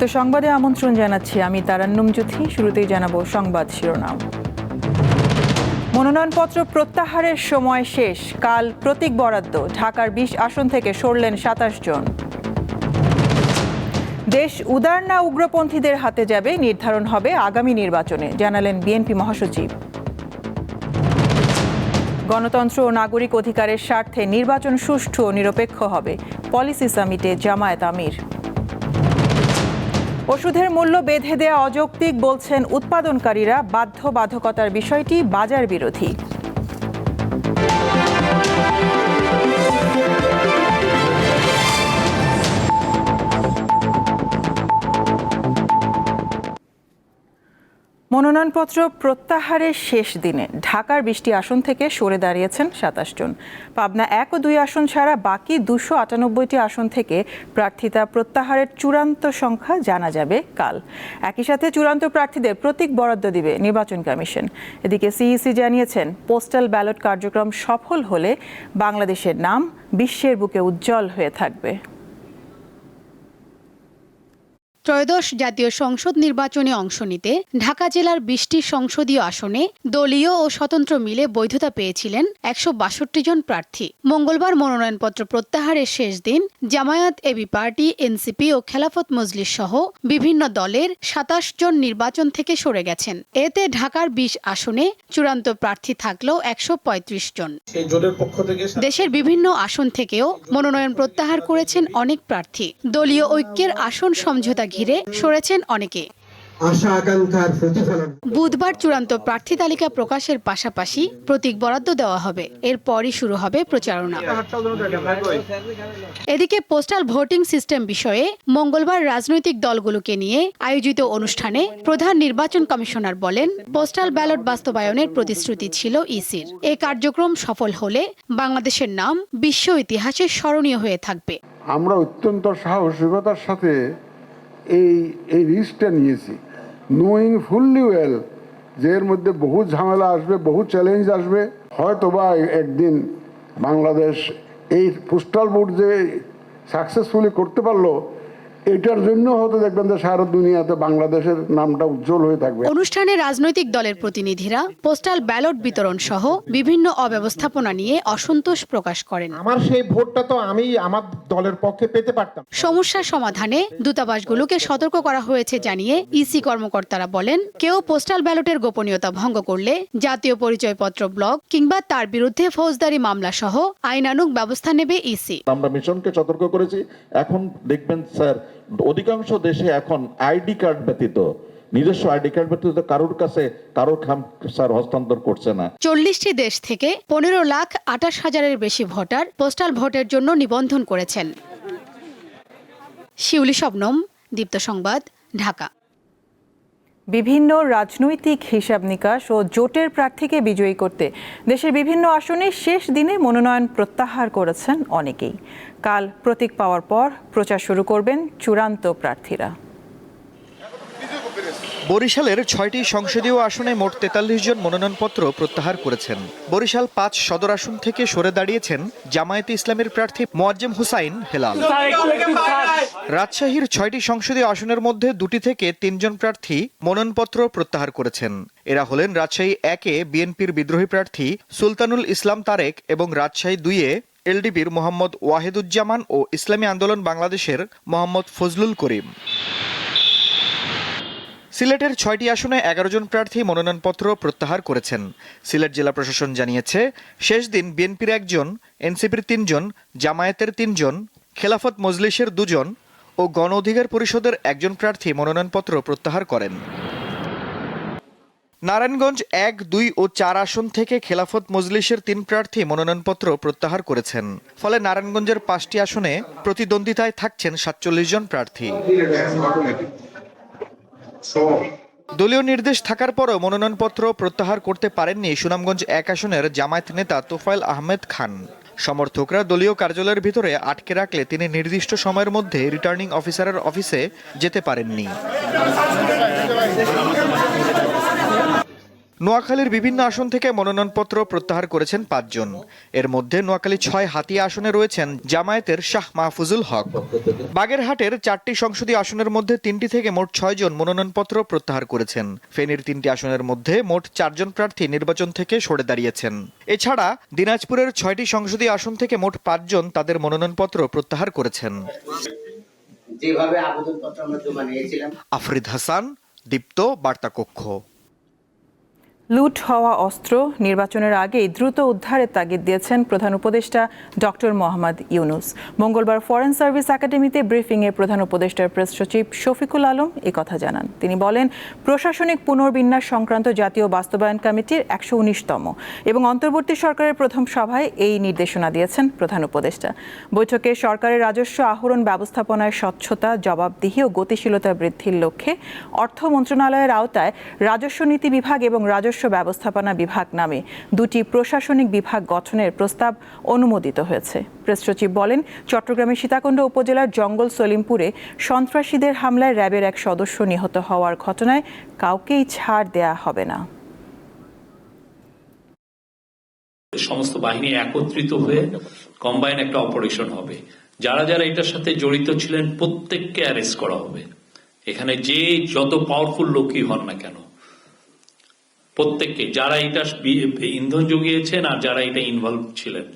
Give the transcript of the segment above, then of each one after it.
দীপ্ত সংবাদে আমন্ত্রণ জানাচ্ছি আমি তারান্নুম জ্যোতি। শুরুতেই জানাবো সংবাদ শিরোনাম। মনোনয়নপত্র প্রত্যাহারের সময় শেষ, কাল প্রতীক বরাদ্দ। ঢাকার ২০ আসন থেকে সরলেন ২৭ জন। দেশ উদার না উগ্রপন্থীদের হাতে যাবে নির্ধারণ হবে আগামী নির্বাচনে, জানালেন বিএনপি মহাসচিব। গণতন্ত্র ও নাগরিক অধিকারের স্বার্থে নির্বাচন সুষ্ঠু ও নিরপেক্ষ হবে, পলিসি সামিটে জামায়াত আমির। ওষুধের মূল্য বেঁধে দেয়া অযৌক্তিক বলছেন উৎপাদনকারীরা, বাধ্যবাধকতার বিষয়টি বাজার বিরোধী। মনোনয়নপত্র প্রত্যাহারের শেষ দিনে ঢাকার ২০টি আসন থেকে সরে দাঁড়িয়েছেন ২৭ জন। পাবনা ১ ও ২ আসন ছাড়া বাকি ২৯৮টি আসন থেকে প্রার্থিতা প্রত্যাহারের চূড়ান্ত সংখ্যা জানা যাবে কাল। একই সাথে চূড়ান্ত প্রার্থীদের প্রতীক বরাদ্দ দিবে নির্বাচন কমিশন। এদিকে সিইসি জানিয়েছেন, পোস্টাল ব্যালট কার্যক্রম সফল হলে বাংলাদেশের নাম বিশ্বের বুকে উজ্জ্বল হয়ে থাকবে। ত্রয়োদশ জাতীয় সংসদ নির্বাচনে অংশ নিতে ঢাকা জেলার ২০টি সংসদীয় আসনে দলীয় ও স্বতন্ত্র মিলে বৈধতা পেয়েছিলেন ১৬২ জন প্রার্থী। মঙ্গলবার মনোনয়নপত্র প্রত্যাহারের শেষ দিন জামায়াত এবি পার্টি, এনসিপি ও খেলাফত মজলিস সহ বিভিন্ন দলের ২৭ জন নির্বাচন থেকে সরে গেছেন। এতে ঢাকার ২০ আসনে চূড়ান্ত প্রার্থী থাকলেও ১৩৫ জন। দেশের বিভিন্ন আসন থেকেও মনোনয়ন প্রত্যাহার করেছেন অনেক প্রার্থী। দলীয় ঐক্যের আসন সমঝোতা ঘিরে সরেছেন অনেকে। বুধবার চূড়ান্ত প্রার্থী তালিকা প্রকাশের পাশাপাশি প্রতীক বরাদ্দ দেওয়া হবে, এরপরই শুরু হবে প্রচারণা। এদিকে পোস্টাল ভোটিং সিস্টেম বিষয়ে মঙ্গলবার রাজনৈতিক দলগুলোকে নিয়ে আয়োজিত অনুষ্ঠানে প্রধান নির্বাচন কমিশনার বলেন, পোস্টাল ব্যালট বাস্তবায়নের প্রতিশ্রুতি ছিল ইসির। এই কার্যক্রম সফল হলে বাংলাদেশের নাম বিশ্ব ইতিহাসে স্মরণীয় হয়ে থাকবে। আমরা অত্যন্ত সাহসিকতার সাথে এই রিস্কটা নিয়েছি, নোয়িং ফুললি ওয়েল যে এর মধ্যে বহু ঝামেলা আসবে, বহু চ্যালেঞ্জ আসবে। হয়তোবা একদিন বাংলাদেশ এই পোস্টাল ভোট যে সাকসেসফুলি করতে পারলো, এটার জন্য হয়তো দেখবেন যে সারা দুনিয়াতে বাংলাদেশের নামটা উজ্জ্বল হয়ে থাকবে। অনুষ্ঠানে রাজনৈতিক দলের প্রতিনিধিরা পোস্টাল ব্যালট বিতরণ সহ বিভিন্ন অব্যবস্থাপনা নিয়ে অসন্তোষ প্রকাশ করেন। আমার সেই ভোটটা তো আমি আমার দলের পক্ষে পেতে পারতাম। সমস্যা সমাধানে দূতাবাসগুলোকে সতর্ক করা হয়েছে জানিয়ে ইসি কর্মকর্তারা বলেন, কেউ পোস্টাল ব্যালটের গোপনীয়তা ভঙ্গ করলে জাতীয় পরিচয়পত্র ব্লক কিংবা তার বিরুদ্ধে ফৌজদারি মামলা সহ আইনানুগ ব্যবস্থা নেবে ইসি। আমরা মিশনকে সতর্ক করেছি। এখন দেখবেন স্যার, অধিকাংশ দেশে এখন আইডি কার্ড ব্যতীত, নিজস্ব আইডি কার্ড ব্যতীত কারোর কাছে কারোর খাম স্যার হস্তান্তর করছে না। 40টি দেশ থেকে ১৫,২৮,০০০-এর বেশি ভোটার পোস্টাল ভোটের জন্য নিবন্ধন করেছেন। শিউলি শবনম, দীপ্ত সংবাদ, ঢাকা। বিভিন্ন রাজনৈতিক হিসাব নিকাশ ও জোটের প্রার্থীকে বিজয়ী করতে দেশের বিভিন্ন আসনে শেষ দিনে মনোনয়ন প্রত্যাহার করেছেন অনেকেই। কাল প্রতীক পাওয়ার পর প্রচার শুরু করবেন চূড়ান্ত প্রার্থীরা। বরিশালের ৬টি সংসদীয় আসনে মোট ৪৩ জন মনোনয়নপত্র প্রত্যাহার করেছেন। বরিশাল ৫ সদর আসন থেকে সরে দাঁড়িয়েছেন জামায়াতে ইসলামের প্রার্থী মোয়াজ্জেম হুসাইন হেলাল। রাজশাহীর ৬টি সংসদীয় আসনের মধ্যে ২টি থেকে ৩ জন প্রার্থী মনোনয়নপত্র প্রত্যাহার করেছেন। এরা হলেন রাজশাহী ১-এ বিএনপির বিদ্রোহী প্রার্থী সুলতানুল ইসলাম তারেক এবং রাজশাহী ২-এ এলডিপির মোহাম্মদ ওয়াহিদুজ্জামান ও ইসলামী আন্দোলন বাংলাদেশের মোহাম্মদ ফজলুল করিম। সিলেটের ৬টি আসনে ১১ জন প্রার্থী মনোনয়নপত্র প্রত্যাহার করেছেন। সিলেট জেলা প্রশাসন জানিয়েছে, শেষ দিন বিএনপির ১ জন, এনসিপির ৩ জন, জামায়াতের ৩ জন, খেলাফত মজলিসের ২ জন ও গণ অধিকার পরিষদের ১ জন প্রার্থী মনোনয়নপত্র প্রত্যাহার করেন। নারায়ণগঞ্জ ১, ২ ও ৪ আসন থেকে খেলাফত মজলিসের ৩ প্রার্থী মনোনয়নপত্র প্রত্যাহার করেছেন। ফলে নারায়ণগঞ্জের ৫টি আসনে প্রতিদ্বন্দ্বিতায় থাকছেন ৪৭ জন প্রার্থী। দলীয় নির্দেশ থাকার পরও মনোনয়নপত্র প্রত্যাহার করতে পারেননি সুনামগঞ্জ ১ আসনের জামায়াত নেতা তোফায়েল আহমেদ খান। সমর্থকরা দলীয় কার্যালয়ের ভিতরে আটকে রাখলে তিনি নির্দিষ্ট সময়ের মধ্যে রিটার্নিং অফিসারের অফিসে যেতে পারেননি। নোয়াখালীর বিভিন্ন আসন থেকে মনোনয়নপত্র প্রত্যাহার করেছেন 5 জন। এর মধ্যে নোয়াখালী 6 হাতিয়া আসনে রয়েছেন জামায়াতের শাহ মাহফুজুল হক। বাগেরহাটের 4টি সংসদীয় আসনের মধ্যে 3টি থেকে মোট 6 জন মনোনয়নপত্র প্রত্যাহার করেছেন। ফেনীর 3টি আসনের মধ্যে মোট 4 জন প্রার্থী নির্বাচন থেকে সরে দাঁড়িয়েছেন। এছাড়া দিনাজপুরের 6টি সংসদীয় আসন থেকে মোট 5 জন তাদের মনোনয়নপত্র প্রত্যাহার করেছেন। যেভাবে আবেদনপত্র আমরা জমা নিয়েছিলাম। আফরিদ হাসান, দীপ্ত, বার্তা কক্ষ। লুট হওয়া অস্ত্র নির্বাচনের আগেই দ্রুত উদ্ধারের তাগিদ দিয়েছেন প্রধান উপদেষ্টা ডক্টর মোহাম্মদ ইউনূস। মঙ্গলবার ফরেন সার্ভিস একাডেমিতে ব্রিফিংয়ে প্রধান উপদেষ্টার প্রেস সচিব শফিকুল আলম কথা জানান। তিনি বলেন, প্রশাসনিক পুনর্বিন্যাস সংক্রান্ত জাতীয় বাস্তবায়ন কমিটির 119তম এবং অন্তর্বর্তী সরকারের প্রথম সভায় এই নির্দেশনা দিয়েছেন প্রধান উপদেষ্টা। বৈঠকে সরকারের রাজস্ব আহরণ ব্যবস্থাপনায় স্বচ্ছতা, জবাবদিহি ও গতিশীলতা বৃদ্ধির লক্ষ্যে অর্থ মন্ত্রণালয়ের আওতায় রাজস্ব নীতি বিভাগ এবং রাজস্ব ব্যবস্থাপনা বিভাগ নামে 2টি প্রশাসনিক বিভাগ গঠনের প্রস্তাব অনুমোদিত হয়েছে। প্রেস সচিব বলেন, চট্টগ্রামের সীতাকুণ্ড উপজেলার জঙ্গল সলিমপুরে সন্ত্রাসীদের হামলায় র্যাবের এক সদস্য নিহত হওয়ার ঘটনায় কাউকেই ছাড় দেয়া হবে না। সমস্ত বাহিনী একত্রিত হয়ে কম্বাইন একটা অপারেশন হবে। যারা যারা এটার সাথে জড়িত ছিলেন প্রত্যেককে অ্যারেস্ট করা হবে। এখানে যে যত পাওয়ারফুল লোকই হন না কেন, প্রত্যেককে, যারা এটা ইন্ধন জুগিয়েছেন আর যারা এটা ইনভলভ ছিলেন,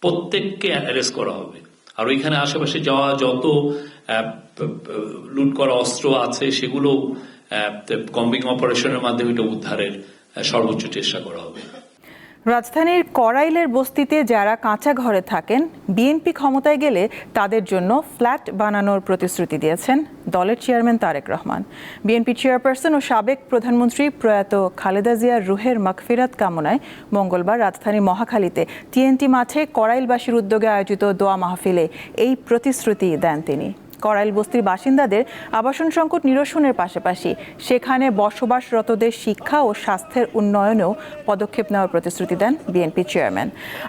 প্রত্যেককে অ্যারেস্ট করা হবে। আর ওইখানে আশেপাশে যাওয়া যত লুট করা অস্ত্র আছে সেগুলো কম্বিং অপারেশনের মাধ্যমে এটা উদ্ধারের সর্বোচ্চ চেষ্টা করা হবে। রাজধানীর করাইলের বস্তিতে যারা কাঁচা ঘরে থাকেন, বিএনপি ক্ষমতায় গেলে তাদের জন্য ফ্ল্যাট বানানোর প্রতিশ্রুতি দিয়েছেন দলের chairman Tarique Rahman. BNP chairperson ও সাবেক প্রধানমন্ত্রী প্রয়াত খালেদা জিয়ার রুহের মাগফিরাত কামনায় মঙ্গলবার রাজধানীর মহাখালীতে টিএনটি মাঠে করাইলবাসীর উদ্যোগে আয়োজিত দোয়া মাহফিলে এই প্রতিশ্রুতি দেন তিনি। করাইল বস্তির বাসিন্দাদের আবাসন সংকট নিরসনের পাশাপাশি সেখানে বসবাসরতদের শিক্ষা ও স্বাস্থ্যের উন্নয়নেও পদক্ষেপ নেওয়ার প্রতিশ্রুতি দেন বিএনপি চেয়ারম্যান।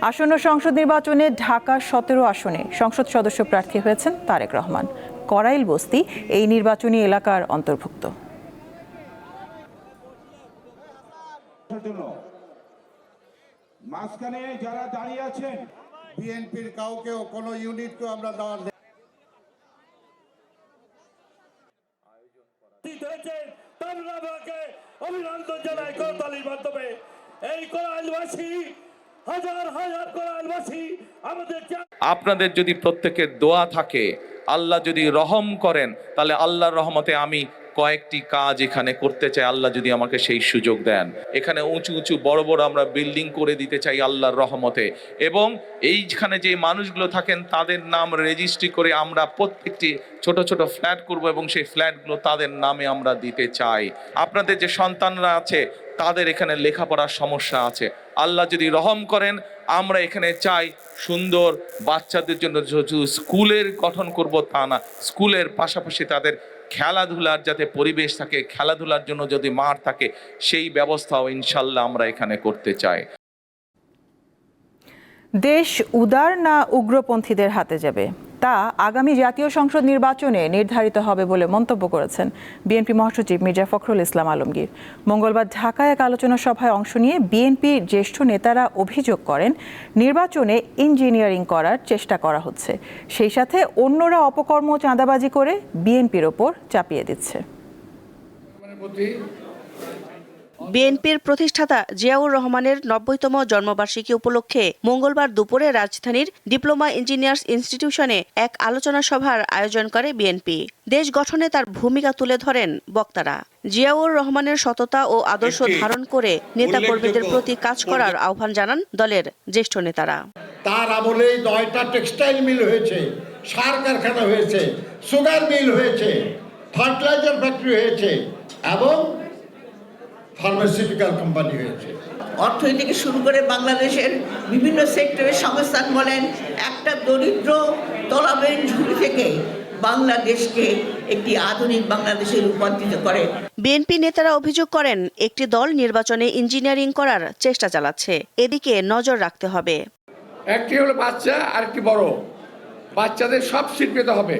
আসন্ন সংসদ নির্বাচনে ঢাকা 17 আসনে সংসদ সদস্য প্রার্থী হয়েছেন তারেক রহমান। করাইল বস্তি এই নির্বাচনী এলাকার অন্তর্ভুক্ত। মাঝখানে যারা দাঁড়িয়ে আছেন, বিএনপির কাউকেও কোনো ইউনিটকেও আমরা দেওয়ার অভিনন্দন জানাই করতালির মাধ্যমে। এই করাইলবাসী, হাজার হাজার করাইলবাসী আমাদের, আপনাদের যদি প্রত্যেকের দোয়া থাকে, আল্লাহ যদি রহম করেন, তাহলে আল্লাহর রহমতে আমি কয়েকটি কাজ এখানে করতে চাই। আল্লাহ যদি আমাকে সেই সুযোগ দেন, এখানে উঁচু উঁচু বড় বড় আমরা বিল্ডিং করে দিতে চাই আল্লাহর রহমতে। এবং এইখানে যে মানুষগুলো থাকেন তাদের নাম রেজিস্ট্রি করে আমরা প্রত্যেকটি ছোট ছোট ফ্ল্যাট করব এবং সেই ফ্ল্যাটগুলো তাদের নামে আমরা দিতে চাই। আপনাদের যে সন্তানরা আছে তাদের এখানে লেখাপড়ার সমস্যা আছে, আল্লাহ যদি রহম করেন, আমরা এখানে চাই সুন্দর বাচ্চাদের জন্য স্কুলের গঠন করব তা না, স্কুলের পাশাপাশি তাদের খেলাধুলার যাতে পরিবেশ থাকে, খেলাধুলার জন্য যদি মাঠ থাকে, সেই ব্যবস্থাও ইনশাল্লাহ আমরা এখানে করতে চাই। দেশ উদার না উগ্রপন্থীদের হাতে যাবে তা আগামী জাতীয় সংসদ নির্বাচনে নির্ধারিত হবে বলে মন্তব্য করেছেন বিএনপি মহাসচিব মির্জা ফখরুল ইসলাম আলমগীর। মঙ্গলবার ঢাকায় এক আলোচনা সভায় অংশ নিয়ে বিএনপির জ্যেষ্ঠ নেতারা অভিযোগ করেন, নির্বাচনে ইঞ্জিনিয়ারিং করার চেষ্টা করা হচ্ছে, সেই সাথে অন্যরা অপকর্ম চাঁদাবাজি করে বিএনপির ওপর চাপিয়ে দিচ্ছে। বিএনপির প্রতিষ্ঠাতা জিয়াউর রহমানের 90তম জন্মবার্ষিকী উপলক্ষে মঙ্গলবার দুপুরে রাজধানীর ডিপ্লোমা ইঞ্জিনিয়ার্স ইনস্টিটিউশনে এক আলোচনা সভার আয়োজন করে বিএনপি। দেশ গঠনে তার ভূমিকা তুলে ধরেন বক্তারা। জিয়াউর রহমানের সততা ও আদর্শ ধারণ করে নেতাকর্মীদের প্রতি কাজ করার আহ্বান জানান দলের জ্যেষ্ঠ নেতারা। তার আমলে 9টা টেক্সটাইল মিল হয়েছে, সার কারখানা হয়েছে, সুগার মিল হয়েছে, ফার্টিলাইজার ফ্যাক্টরি হয়েছে এবং ফার্মাসিউটিক্যাল কোম্পানি হয়েছে। অর্থনীতি থেকে শুরু করে বাংলাদেশের বিভিন্ন সেক্টরের সংস্থান বলেন, একটা দরিদ্র তলাবের ঝুঁকি থেকে বাংলাদেশকে একটি আধুনিক বাংলাদেশে রূপান্তরিত করে। বিএনপি নেতারা অভিযোগ করেন, একটি দল নির্বাচনে ইঞ্জিনিয়ারিং করার চেষ্টা চালাচ্ছে, এদিকে নজর রাখতে হবে। একটি হলো বাচ্চা আর একটি বড়, বাচ্চাদের সব সিট পেতে হবে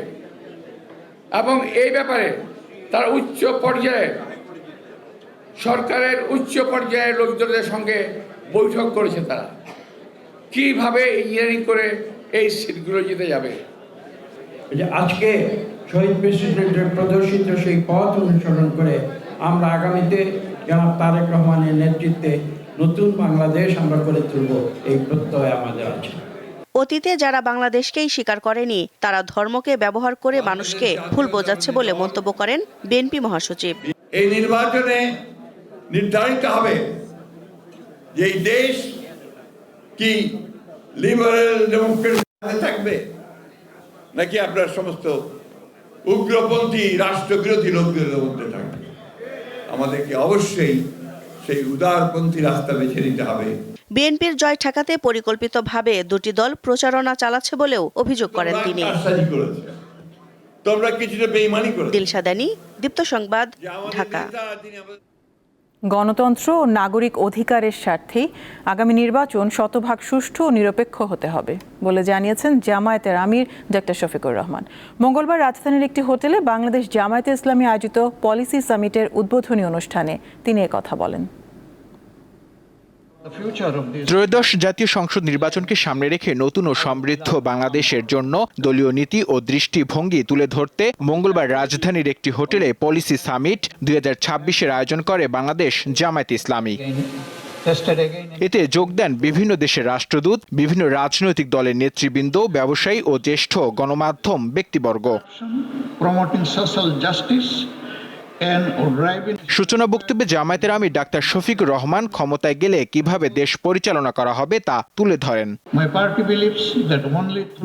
এবং এই ব্যাপারে তারা উচ্চ পর্যায়ে সরকারের উচ্চ পর্যায়ের লোকজনের সঙ্গে বৈঠক করেছে তারা কিভাবে ইঞ্জিনিয়ারিং করে এই সিটগুলো জিতে যাবে। আজকে শহীদ প্রেসিডেন্টের প্রদর্শিত সেই পথ অনুসরণ করে আমরা আগামীতে জনাব তারেক রহমানের নেতৃত্বে নতুন বাংলাদেশ আমরা করে তুলব, এই প্রত্যয় আমাদের আছে। অতীতে যারা বাংলাদেশকেই স্বীকার করেনি তারা ধর্মকে ব্যবহার করে মানুষকে ভুল বোঝাচ্ছে বলে মন্তব্য করেন বিএনপি মহাসচিব। এই নির্বাচনে নির্ধারিত হবে যে এই দেশ কি লিবারেল ডেমোক্রেসি থাকবে নাকি আপনার সমস্ত উগ্রপন্থী রাষ্ট্রবিরোধী লোকদের মধ্যে থাকবে। আমাদেরকে অবশ্যই সেই উদারপন্থী রাস্তা বেছে নিতে হবে। বিএনপির জয় ঠেকাতে পরিকল্পিতভাবে দুটি দল প্রচারণা চালাচ্ছে বলেও অভিযোগ করেন তিনি। তোমরা কিছুটা বেঈমানি করেছো। দিলশাদানি, দীপ্ত সংবাদ, ঢাকা। গণতন্ত্র ও নাগরিক অধিকারের স্বার্থেই আগামী নির্বাচন শতভাগ সুষ্ঠু ও নিরপেক্ষ হতে হবে বলে জানিয়েছেন জামায়াতের আমির ডক্টর শফিকুর রহমান। মঙ্গলবার রাজধানীর একটি হোটেলে বাংলাদেশ জামায়াতে ইসলামী আয়োজিত পলিসি সামিটের উদ্বোধনী অনুষ্ঠানে তিনি একথা বলেন। ত্রয়োদশ জাতীয় সংসদ নির্বাচনকে সামনে রেখে নতুন ও সমৃদ্ধ বাংলাদেশের জন্য দলীয় নীতি ও দৃষ্টিভঙ্গি তুলে ধরতে মঙ্গলবার রাজধানীর একটি হোটেলে পলিসি সামিট 2026-এর আয়োজন করে বাংলাদেশ জামায়াতে ইসলামী। এতে যোগ দেন বিভিন্ন দেশের রাষ্ট্রদূত, বিভিন্ন রাজনৈতিক দলের নেতৃবৃন্দ, ব্যবসায়ী ও জ্যেষ্ঠ গণমাধ্যম ব্যক্তিবর্গ। সূচনা বক্তব্যে জামায়াতের আমির ডাক্তার শফিকুর রহমান ক্ষমতায় গেলে কিভাবে দেশ পরিচালনা করা হবে তা তুলে ধরেন।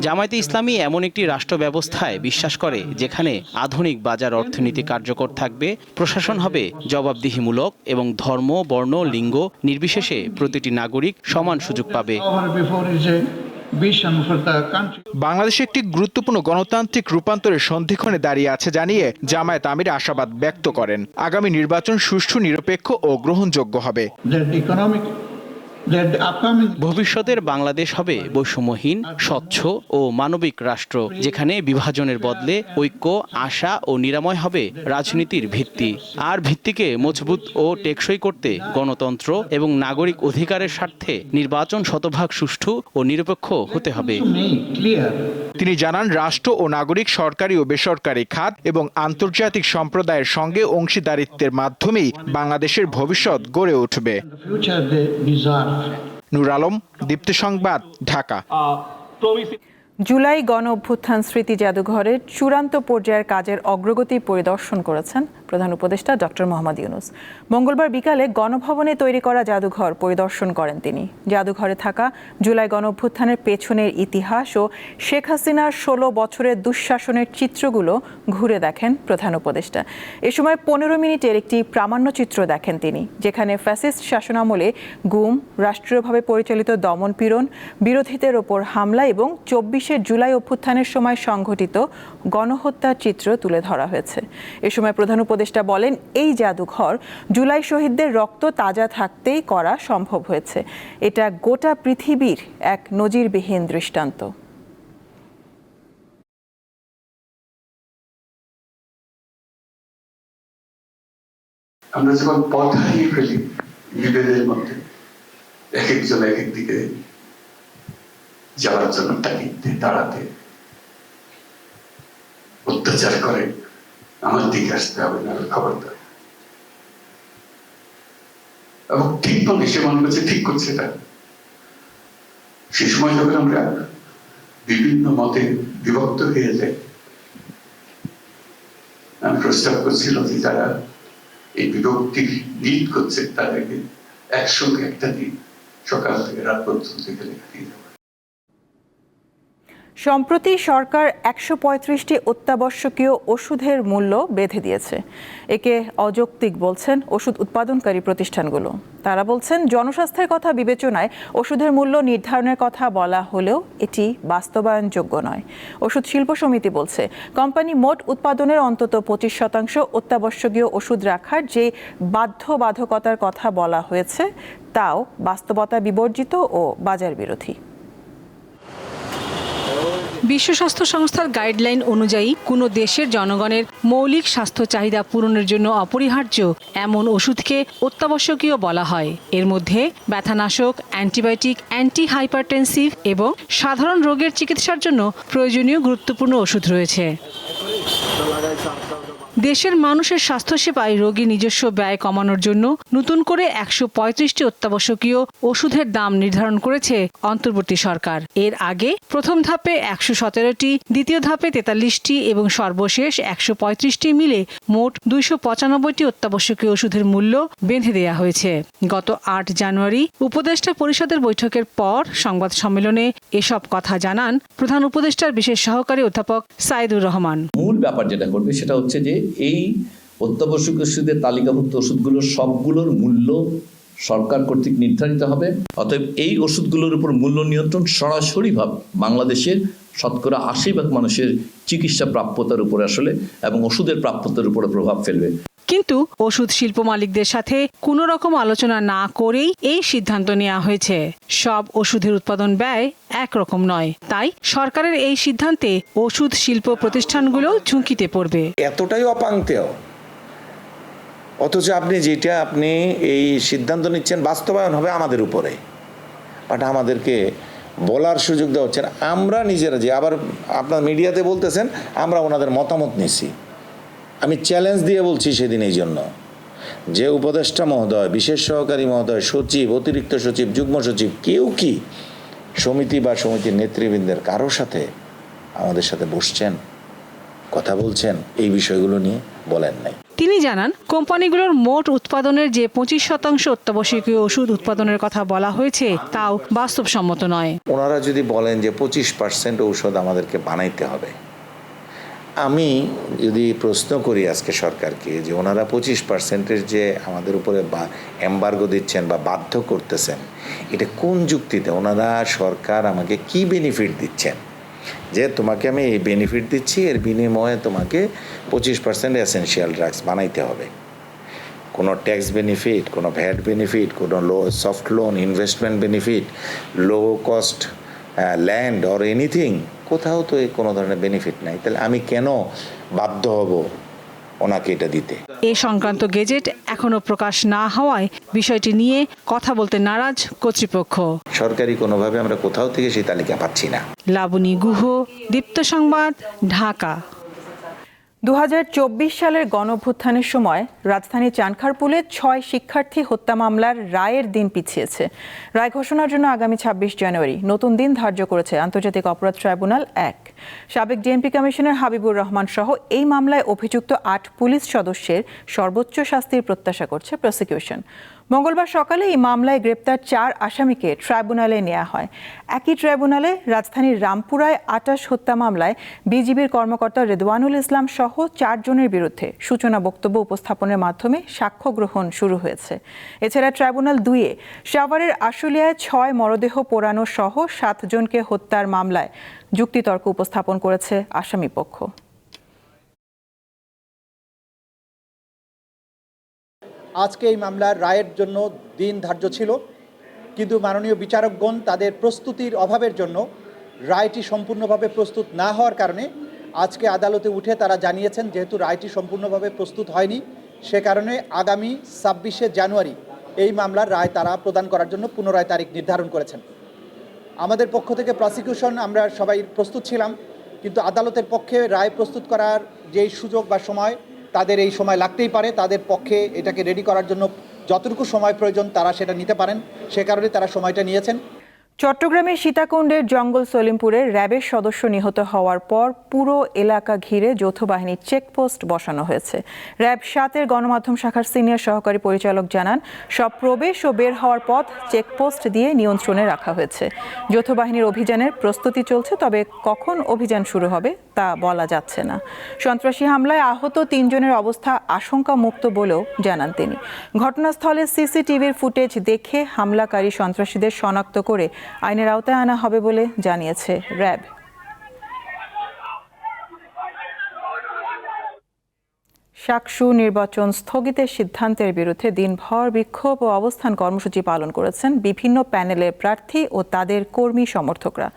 জামায়াতে ইসলামী এমন একটি রাষ্ট্র ব্যবস্থায় বিশ্বাস করে যেখানে আধুনিক বাজার অর্থনীতি কার্যকর থাকবে, প্রশাসন হবে জবাবদিহিমূলক এবং ধর্ম, বর্ণ, লিঙ্গ নির্বিশেষে প্রতিটি নাগরিক সমান সুযোগ পাবে। বাংলাদেশ একটি গুরুত্বপূর্ণ গণতান্ত্রিক রূপান্তরের সন্ধিক্ষণে দাঁড়িয়ে আছে জানিয়ে জামায়াত আমির আশাবাদ ব্যক্ত করেন আগামী নির্বাচন সুষ্ঠু, নিরপেক্ষ ও গ্রহণযোগ্য হবে। ভবিষ্যতের বাংলাদেশ হবে বৈষম্যহীন, স্বচ্ছ ও মানবিক রাষ্ট্র, যেখানে বিভাজনের বদলে ঐক্য, আশা ও নিরাময় হবে রাজনীতির ভিত্তি। আর ভিত্তিকে মজবুত ও টেকসই করতে গণতন্ত্র এবং নাগরিক অধিকারের স্বার্থে নির্বাচন শতভাগ সুষ্ঠু ও নিরপেক্ষ হতে হবে। তিনি জানান, রাষ্ট্র ও নাগরিক, সরকারি ও বেসরকারি খাত এবং আন্তর্জাতিক সম্প্রদায়ের সঙ্গে অংশীদারিত্বের মাধ্যমেই বাংলাদেশের ভবিষ্যৎ গড়ে উঠবে। নূর আলম, দীপ্ত সংবাদ, ঢাকা। জুলাই গণ অভ্যুত্থান স্মৃতি জাদুঘরের চূড়ান্ত পর্যায়ের কাজের অগ্রগতি পরিদর্শন করেছেন প্রধান উপদেষ্টা ডক্টর মোহাম্মদ ইউনূস। মঙ্গলবার বিকালে গণভবনে তৈরি করা জাদুঘর পরিদর্শন করেন তিনি। জাদুঘরে থাকা জুলাই গণ অভ্যুত্থানের পেছনের ইতিহাস ও শেখ হাসিনার 16 বছরের দুঃশাসনের চিত্রগুলো ঘুরে দেখেন প্রধান উপদেষ্টা। এ সময় 15 মিনিটের একটি প্রামাণ্যচিত্র দেখেন তিনি, যেখানে ফ্যাসিস্ট শাসনামলে গুম, রাষ্ট্রীয়ভাবে পরিচালিত দমনপীড়ন, বিরোধীদের ওপর হামলা এবং 24শে জুলাই অভ্যুত্থানের সময় সংঘটিত গণহত্যার চিত্র তুলে ধরা হয়েছে। এ সময় প্রধান উপদেষ্টা বলেন, এই জাদুঘর জুলাই শহীদদের রক্ত তাজা থাকতেই করা সম্ভব হয়েছে। এটা গোটা পৃথিবীর এক নজিরবিহীন দৃষ্টান্ত। আমরা যখন পথ হারিয়ে ফেলি বিভেদের মধ্যে, এক একজন এক এক দিকে যাওয়ার জন্য তাগিদে দাঁড়াতে অত্যাচার করে, আমার দিকে আসতে হবে না, খবরদার। এবং ঠিক মনে সে মনে করছে ঠিক করছে এটা। সে সময় যখন আমরা বিভিন্ন মতে বিভক্ত হয়ে যাই, আমি প্রস্তাব করছিল যে যারা এই বিভক্তি লিড করছে তাদেরকে একসঙ্গে একটা দিন সকাল থেকে রাত পর্যন্ত লেখা দিয়ে দেওয়া। সম্প্রতি সরকার 135টি অত্যাবশ্যকীয় ওষুধের মূল্য বেঁধে দিয়েছে। একে অযৌক্তিক বলছেন ওষুধ উৎপাদনকারী প্রতিষ্ঠানগুলো। তারা বলছেন, জনস্বাস্থ্যের কথা বিবেচনায় ওষুধের মূল্য নির্ধারণের কথা বলা হলেও এটি বাস্তবায়নযোগ্য নয়। ওষুধ শিল্প সমিতি বলছে, কোম্পানি মোট উৎপাদনের অন্তত 25% অত্যাবশ্যকীয় ওষুধ রাখার যে বাধ্যবাধকতার কথা বলা হয়েছে তাও বাস্তবতা বিবর্জিত ও বাজার বিরোধী। বিশ্ব স্বাস্থ্য সংস্থার গাইডলাইন অনুযায়ী কোনো দেশের জনগণের মৌলিক স্বাস্থ্য চাহিদা পূরণের জন্য অপরিহার্য এমন ওষুধকে অত্যাবশ্যকীয় বলা হয়। এর মধ্যে ব্যথানাশক, অ্যান্টিবায়োটিক, অ্যান্টি হাইপারটেনসিভ এবং সাধারণ রোগের চিকিৎসার জন্য প্রয়োজনীয় গুরুত্বপূর্ণ ওষুধ রয়েছে। দেশের মানুষের স্বাস্থ্যসেবায় রোগী নিজস্ব ব্যয় কমানোর জন্য নতুন করে ১৩৫টি অত্যাবশ্যকীয় ওষুধের দাম নির্ধারণ করেছে অন্তর্বর্তী সরকার। এর আগে প্রথম ধাপে ১১৭টি, দ্বিতীয় ধাপে ৪৩টি এবং সর্বশেষ ১৩৫টি মিলে মোট ২৯৫টি অত্যাবশ্যকীয় ওষুধের মূল্য বেঁধে দেওয়া হয়েছে। গত ৮ জানুয়ারি উপদেষ্টা পরিষদের বৈঠকের পর সংবাদ সম্মেলনে এসব কথা জানান প্রধান উপদেষ্টার বিশেষ সহকারী অধ্যাপক সাইদুর রহমান। মূল ব্যাপার যেটা করবে সেটা হচ্ছে যে এই অত্যাবশ্যকীয় ওষুধের তালিকাভুক্ত ওষুধগুলোর সবগুলোর মূল্য সরকার কর্তৃক নির্ধারিত হবে। অতএব এই ওষুধগুলোর উপর মূল্য নিয়ন্ত্রণ সরাসরিভাবে বাংলাদেশের শতকরা ৮০% মানুষের চিকিৎসা প্রাপ্যতার উপরে আসলে এবং ওষুধের প্রাপ্যতার উপরে প্রভাব ফেলবে। কিন্তু ওষুধ শিল্প মালিকদের সাথে কোনো রকম আলোচনা না করেই এই সিদ্ধান্ত নেওয়া হয়েছে। সব ওষুধের উৎপাদন ব্যয় একরকম নয়, তাই সরকারের এই সিদ্ধান্তে ওষুধ শিল্প প্রতিষ্ঠানগুলো ঝুঁকিতে পড়বে। এতটাই অপাংতেয়, অথচ আপনি এই সিদ্ধান্ত নিচ্ছেন বাস্তবায়ন হবে আমাদের উপরে, বাট আমাদেরকে বলার সুযোগ দেওয়া হচ্ছে না। আমরা নিজেরা যে আবার আপনার মিডিয়াতে বলতেছেন আমরা ওনাদের মতামত নিছি, আমি চ্যালেঞ্জ দিয়ে বলছি সেদিন এই জন্য যে উপদেষ্টা মহোদয়, বিশেষ সহকারী মহোদয়, সচিব, অতিরিক্ত সচিব, যুগ্ম সচিব, কেউ কি সমিতি বা সমিতির নেতৃবৃন্দের কারোর সাথে আমাদের সাথে বসছেন, কথা বলছেন এই বিষয়গুলো নিয়ে? বলেন নাই। তিনি জানান, কোম্পানিগুলোর মোট উৎপাদনের যে ২৫% অত্যাবশ্যকীয় ওষুধ উৎপাদনের কথা বলা হয়েছে তাও বাস্তবসম্মত নয়। ওনারা যদি বলেন যে 25% ঔষধ আমাদেরকে বানাইতে হবে, আমি যদি প্রশ্ন করি আজকে সরকারকে যে ওনারা 25% যে আমাদের উপরে এমবার্গো দিচ্ছেন বা বাধ্য করতেছেন, এটা কোন যুক্তিতে? ওনারা সরকার আমাকে কি বেনিফিট দিচ্ছেন যে তোমাকে আমি এই বেনিফিট দিচ্ছি, এর বিনিময়ে তোমাকে 25% এসেনশিয়াল ড্রাগস বানাইতে হবে? কোনো ট্যাক্স বেনিফিট, কোনো ভ্যাট বেনিফিট, কোনো soft loan, investment benefit, low cost land or anything, কোথাও তো কোনো ধরনের বেনিফিট নাই। তাহলে আমি কেন বাধ্য হব ওনাকে এটা দিতে? এই সংক্রান্ত গেজেট এখনো প্রকাশ না হওয়ায় বিষয়টি নিয়ে কথা বলতে নারাজ কর্তৃপক্ষ। সরকারি কোনোভাবে আমরা কোথাও থেকে সেই তালিকা পাচ্ছি না। লাবণী গুহ, দীপ্ত সংবাদ, ঢাকা। ২০২৪ সালের গণঅভ্যুত্থানের সময় রাজধানীর চানখারপুলে ৬ শিক্ষার্থী হত্যা মামলার রায়ের দিন পিছিয়েছে। রায় ঘোষণার জন্য আগামী ২৬ জানুয়ারি নতুন দিন ধার্য করেছে আন্তর্জাতিক অপরাধ ট্রাইব্যুনাল ১। সাবেক ডিএমপি কমিশনার হাবিবুর রহমান সহ এই মামলায় অভিযুক্ত ৮ পুলিশ সদস্যের সর্বোচ্চ শাস্তির প্রত্যাশা করছে প্রসিকিউশন। মঙ্গলবার সকালে এই মামলায় গ্রেপ্তার ৪ আসামিকে ট্রাইব্যুনালে নেওয়া হয়। একই ট্রাইব্যুনালে রাজধানীর রামপুরায় ২৮ হত্যা মামলায় বিজিবির কর্মকর্তা রেদওয়ানুল ইসলাম সহ ৪ জনের বিরুদ্ধে সূচনা বক্তব্য উপস্থাপনের মাধ্যমে সাক্ষ্য গ্রহণ শুরু হয়েছে। এছাড়া ট্রাইব্যুনাল ২-এ সাভারের আশুলিয়ায় ৬ মরদেহ পোড়ানো সহ ৭ জনকে হত্যার মামলায় যুক্তিতর্ক উপস্থাপন করেছে আসামিপক্ষ। আজকে এই মামলার রায়ের জন্য দিন ধার্য ছিল, কিন্তু মাননীয় বিচারকগণ তাদের প্রস্তুতির অভাবের জন্য রায়টি সম্পূর্ণভাবে প্রস্তুত না হওয়ার কারণে আজকে আদালতে উঠে তারা জানিয়েছেন যেহেতু রায়টি সম্পূর্ণভাবে প্রস্তুত হয়নি, সে কারণে আগামী ২৬শে জানুয়ারি এই মামলার রায় তারা প্রদান করার জন্য পুনরায় তারিখ নির্ধারণ করেছেন। আমাদের পক্ষ থেকে প্রসিকিউশন আমরা সবাই প্রস্তুত ছিলাম, কিন্তু আদালতের পক্ষে রায় প্রস্তুত করার যেই সুযোগ বা সময়, তাদের এই সময় লাগতেই পারে। তাদের পক্ষে এটাকে রেডি করার জন্য যতটুকু সময় প্রয়োজন তারা সেটা নিতে পারেন, সে কারণে তারা সময়টা নিয়েছেন। চট্টগ্রামের সীতাকুণ্ডের জঙ্গল সলিমপুরে র্যাবের সদস্য নিহত হওয়ার পর পুরো এলাকা ঘিরে যৌথ বাহিনীর চেকপোস্ট বসানো হয়েছে। র্যাব ৭-এর গণমাধ্যম শাখার সিনিয়র সহকারী পরিচালক জানান, সব প্রবেশ ও বের হওয়ার পথ চেকপোস্ট দিয়ে নিয়ন্ত্রণে রাখা হয়েছে। যৌথ বাহিনীর অভিযানের প্রস্তুতি চলছে, তবে কখন অভিযান শুরু হবে তা বলা যাচ্ছে না। সন্ত্রাসী হামলায় আহত ৩ জনের অবস্থা আশঙ্কামুক্ত বলেও জানান তিনি। ঘটনাস্থলে সিসিটিভির ফুটেজ দেখে হামলাকারী সন্ত্রাসীদের শনাক্ত করে আইনের আওতায় আনা হবে বলে জানিয়েছে র্যাব। শাকসু নির্বাচন স্থগিতের সিদ্ধান্তের বিরুদ্ধে দিনভর বিক্ষোভ ও অবস্থান কর্মসূচি পালন করেছেন বিভিন্ন প্যানেলের প্রার্থী ও তাদের কর্মী সমর্থকরা।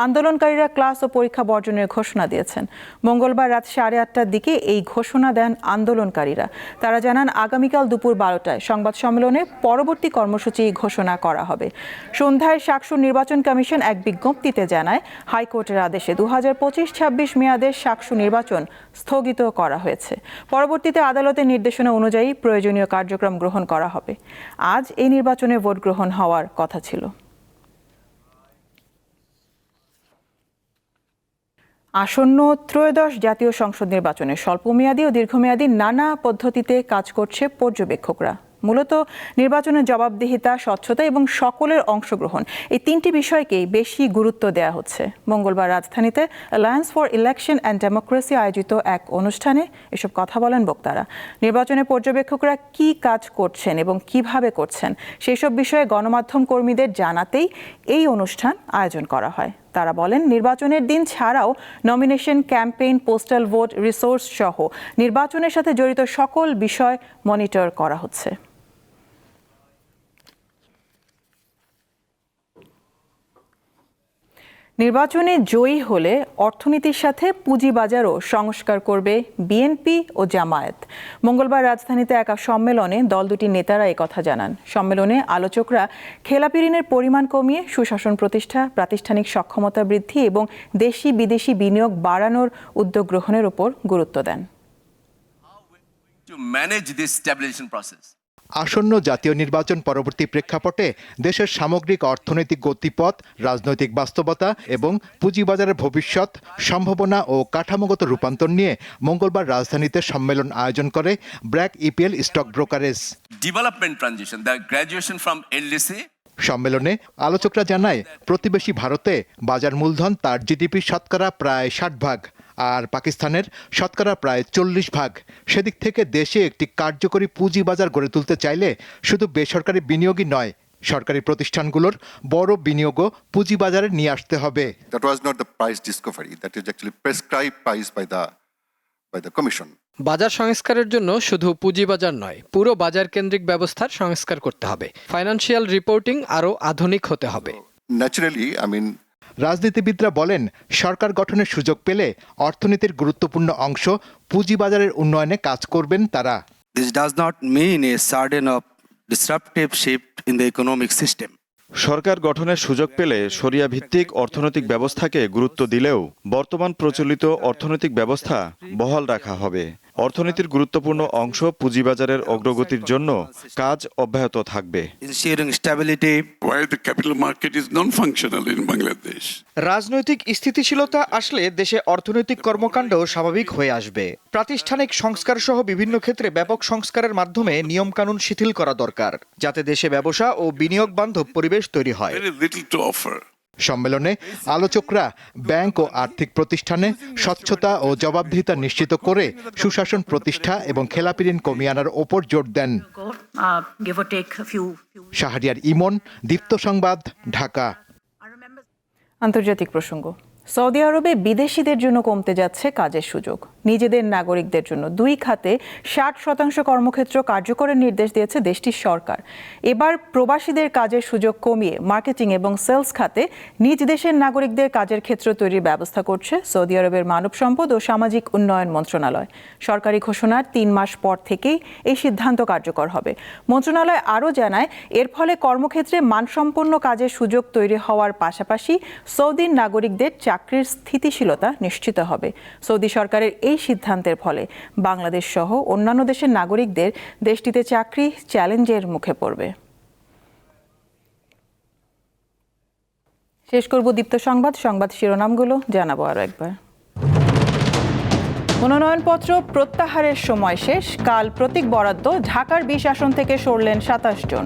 আন্দোলনকারীরা ক্লাস ও পরীক্ষা বর্জনের ঘোষণা দিয়েছেন। মঙ্গলবার রাত 8:30টার দিকে এই ঘোষণা দেন আন্দোলনকারীরা। তারা জানান আগামীকাল দুপুর 12টায় সংবাদ সম্মেলনে পরবর্তী কর্মসূচি ঘোষণা করা হবে। সন্ধ্যায় শাকসু নির্বাচন কমিশন এক বিজ্ঞপ্তিতে জানায়, হাইকোর্টের আদেশে 2025-26 মেয়াদের শাকসু নির্বাচন স্থগিত করা হয়েছে। পরবর্তীতে আদালতের নির্দেশনা অনুযায়ী প্রয়োজনীয় কার্যক্রম গ্রহণ করা হবে। আজ এই নির্বাচনে ভোট গ্রহণ হওয়ার কথা ছিল। আসন্ন ত্রয়োদশ জাতীয় সংসদ নির্বাচনে স্বল্পমেয়াদী ও দীর্ঘমেয়াদী নানা পদ্ধতিতে কাজ করছে পর্যবেক্ষকরা। মূলত নির্বাচনের জবাবদিহিতা, স্বচ্ছতা এবং সকলের অংশগ্রহণ, এই তিনটি বিষয়কেই বেশি গুরুত্ব দেওয়া হচ্ছে। মঙ্গলবার রাজধানীতে alliance for election and democracy আয়োজিত এক অনুষ্ঠানে এসব কথা বলেন বক্তারা। নির্বাচনে পর্যবেক্ষকরা কি কাজ করছেন এবং কিভাবে করছেন সেসব বিষয়ে গণমাধ্যম কর্মীদের জানাতেই এই অনুষ্ঠান আয়োজন করা হয়। তারা বলেন, নির্বাচনের দিন ছাড়াও nomination, campaign, postal vote, resource সহ নির্বাচনের সাথে জড়িত সকল বিষয় মনিটর করা হচ্ছে। নির্বাচনে জয়ী হলে অর্থনীতির সাথে পুঁজিবাজারও সংস্কার করবে বিএনপি ও জামায়াত। মঙ্গলবার রাজধানীতে এক সম্মেলনে দল দুটির নেতারা একথা জানান। সম্মেলনে আলোচকরা খেলাপি ঋণের পরিমাণ কমিয়ে সুশাসন প্রতিষ্ঠা, প্রাতিষ্ঠানিক সক্ষমতা বৃদ্ধি এবং দেশি বিদেশি বিনিয়োগ বাড়ানোর উদ্যোগ গ্রহণের উপর গুরুত্ব দেন। আসন্ন জাতীয় নির্বাচন পরবর্তী প্রেক্ষাপটে দেশের সামগ্রিক অর্থনৈতিক গতিপথ, রাজনৈতিক বাস্তবতা এবং পুঁজিবাজারের ভবিষ্যৎ, সম্ভাবনা ও কাঠামোগত রূপান্তর নিয়ে মঙ্গলবার রাজধানীতে সম্মেলন আয়োজন করে BRAC EPL stock brokerage. Development transition, the graduation from LDC. সম্মেলনে আলোচকরা জানায়, প্রতিবেশী ভারতে বাজার মূলধন তার জিডিপি শতকরা প্রায় 60%, আর পাকিস্তানের শতকরা প্রায় 40%। সেদিক থেকে দেশে একটি কার্যকরী পুঁজিবাজার গড়ে তুলতে চাইলে শুধু বেসরকারি বিনিয়োগই নয়, সরকারি প্রতিষ্ঠানগুলোর বড় বিনিয়োগও পুঁজিবাজারে নিয়ে আসতে হবে। That was not the price discovery, that is actually prescribed price by the commission. বাজার সংস্কারের জন্য শুধু পুঁজিবাজার নয়, পুরো বাজার কেন্দ্রিক ব্যবস্থার সংস্কার করতে হবে। ফাইন্যান্সিয়াল রিপোর্টিং আরও আধুনিক হতে হবে। Naturally, রাজনীতিবিদরা বলেন, সরকার গঠনের সুযোগ পেলে অর্থনীতির গুরুত্বপূর্ণ অংশ পুঁজিবাজারের উন্নয়নে কাজ করবেন তারা। This does not mean a sudden or disruptive shift in the economic system. সরকার গঠনের সুযোগ পেলে শরিয়া ভিত্তিক অর্থনৈতিক ব্যবস্থাকে গুরুত্ব দিলেও বর্তমান প্রচলিত অর্থনৈতিক ব্যবস্থা বহাল রাখা হবে। অর্থনীতির গুরুত্বপূর্ণ অংশ পুঁজিবাজারের অগ্রগতির জন্য কাজ অব্যাহত থাকবে। Ensuring stability Why the capital market is non-functional in Bangladesh. রাজনৈতিক স্থিতিশীলতা আসলে দেশে অর্থনৈতিক কর্মকাণ্ড স্বাভাবিক হয়ে আসবে। প্রাতিষ্ঠানিক সংস্কার সহ বিভিন্ন ক্ষেত্রে ব্যাপক সংস্কারের মাধ্যমে নিয়মকানুন শিথিল করা দরকার, যাতে দেশে ব্যবসা ও বিনিয়োগ বান্ধব পরিবেশ তৈরি হয়। Very little to offer. সম্মেলনে আলোচকরা ব্যাংক ও আর্থিক প্রতিষ্ঠানে স্বচ্ছতা ও জবাবদিহিতা নিশ্চিত করে সুশাসন প্রতিষ্ঠা এবং খেলাপি ঋণ কমিয়ে আনার ওপর জোর দেন। শাহরিয়ার ইমন, দীপ্ত সংবাদ, ঢাকা। আন্তর্জাতিক প্রসঙ্গ। সৌদি আরবে বিদেশিদের জন্য কমতে যাচ্ছে কাজের সুযোগ। নিজেদের নাগরিকদের জন্য 2 খাতে 60% কর্মক্ষেত্র কার্যকরের নির্দেশ দিয়েছে দেশটির সরকার। এবার প্রবাসীদের কাজের সুযোগ কমিয়ে মার্কেটিং এবং সেলস খাতে নিজ দেশের নাগরিকদের কাজের ক্ষেত্র তৈরির ব্যবস্থা করছে সৌদি আরবের মানব সম্পদ ও সামাজিক উন্নয়ন মন্ত্রণালয়। সরকারি ঘোষণার 3 মাস পর থেকেই এই সিদ্ধান্ত কার্যকর হবে। মন্ত্রণালয় আরও জানায়, এর ফলে কর্মক্ষেত্রে মানসম্পন্ন কাজের সুযোগ তৈরি হওয়ার পাশাপাশি সৌদির নাগরিকদের চাকরির স্থিতিশীলতা নিশ্চিত হবে। সৌদি সরকারের এই সিদ্ধান্তের ফলে বাংলাদেশ সহ অন্যান্য দেশের নাগরিকদের দেশটিতে চাকরি চ্যালেঞ্জের মুখে পড়বে। শেষ করব দীপ্ত সংবাদ শিরোনামগুলো জানাবো আরো একবার। মনোনয়নপত্র প্রত্যাহারের সময় শেষ, কাল প্রতীক বরাদ্দ। ঢাকার 20 আসন থেকে সরলেন 27 জন।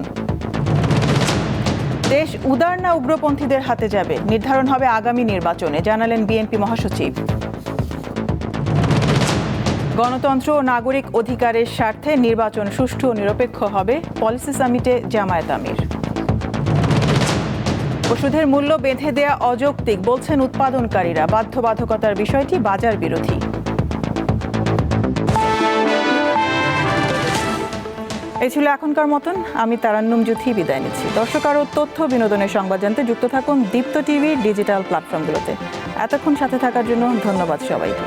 দেশ উদার না উগ্রপন্থীদের হাতে যাবে, নির্ধারণ হবে আগামী নির্বাচনে, জানালেন বিএনপি মহাসচিব। গণতন্ত্র ও নাগরিক অধিকারের স্বার্থে নির্বাচন সুষ্ঠু ও নিরপেক্ষ হবে, পলিসি সামিটে জামায়াত আমির। ওষুধের মূল্য বেঁধে দেয়া অযৌক্তিক, বলছেন উৎপাদনকারীরা। বাধ্যবাধকতার বিষয়টি বাজার বিরোধী। এই ছিল এখনকার মতন। আমি তারান্নুম জুথি বিদায় নিচ্ছি। দর্শক, আরও তথ্য বিনোদনের সংবাদ জানতে যুক্ত থাকুন দীপ্ত টিভি ডিজিটাল প্ল্যাটফর্মগুলোতে। এতক্ষণ সাথে থাকার জন্য ধন্যবাদ সবাইকে।